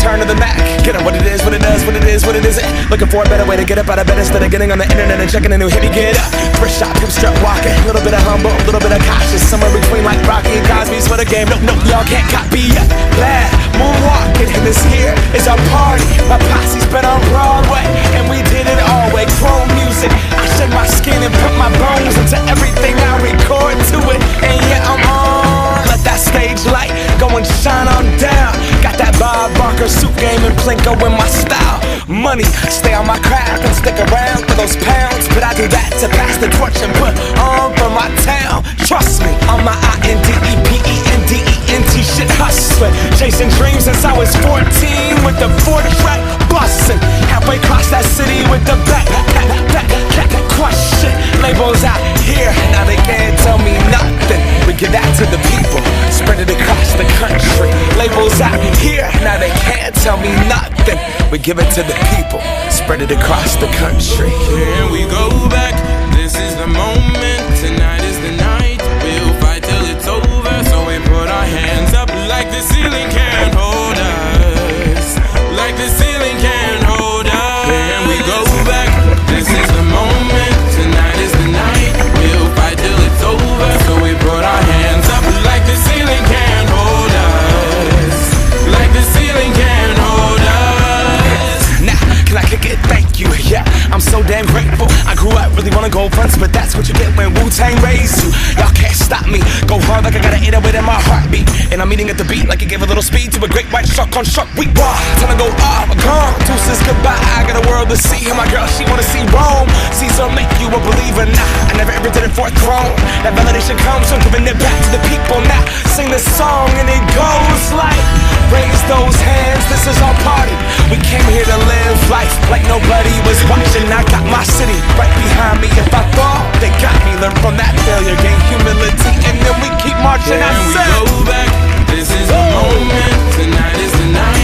return to the Mac. Get up what it is, what it does, what it is, what it isn't. Looking for a better way to get up out of bed instead of getting on the internet and checking a new hit. Me get up, first shot, hip strut walking. A little bit of humble, a little bit of cautious. Somewhere between like Rocky and Cosby's for the game. Nope, nope, y'all can't copy yet. Glad moonwalking, and this here is our party. My posse's been on Broadway, and we did it all way. Chrome music, I shed my skin and put my bones into everything I record to it. And yeah, I'm on. Let that stage light go and shine on down. Got that Bob Barker suit game and Plinko in my style. Money, stay on my craft and stick around for those pounds. But I do that to pass the torch and put on for my town. Trust me, on my INDEPENDENT shit hustling. Chasing dreams since I was 14 with the 4-track bustin'. Halfway across that city with the back question. Labels out here, now they can't tell me nothing. We give that to the people, spread it across the country. Labels out here, now they can't tell me nothing. We give it to the people, spread it across the country. Here we go back, this is the moment. Tonight is the night, we'll fight till it's over. So we put our hands up like the ceiling can't hold us. Like the ceiling can't hold us. Here we go back, this is the moment. Tonight is the night, we'll fight till it's over. So we put our hands up like the ceiling can't hold us. Like the ceiling can't hold us. Now, can I kick it? Thank you, yeah, I'm so damn grateful. I grew up really wanna go fronts, but that's what you get when Wu-Tang raised you. Y'all can't stop me, go hard like I got an 808 in my heartbeat. And I'm eating at the beat like it gave a little speed to a great white shark on Shark Week. Wow, time to go off, gone, deuces goodbye. I got a world to see, and my girl, she wanna see Rome. Caesar make you a believer, nah, I never ever did it for a throne. That validation comes from giving it back to the people. Now, sing this song and it goes like, raise those hands, this is our party. We came here to live life like nobody was watching. I got my city right behind me. If I fall, they got me. Learn from that failure, gain humility, and then we keep marching. I Here we said, go back, this is the moment. Tonight is the night.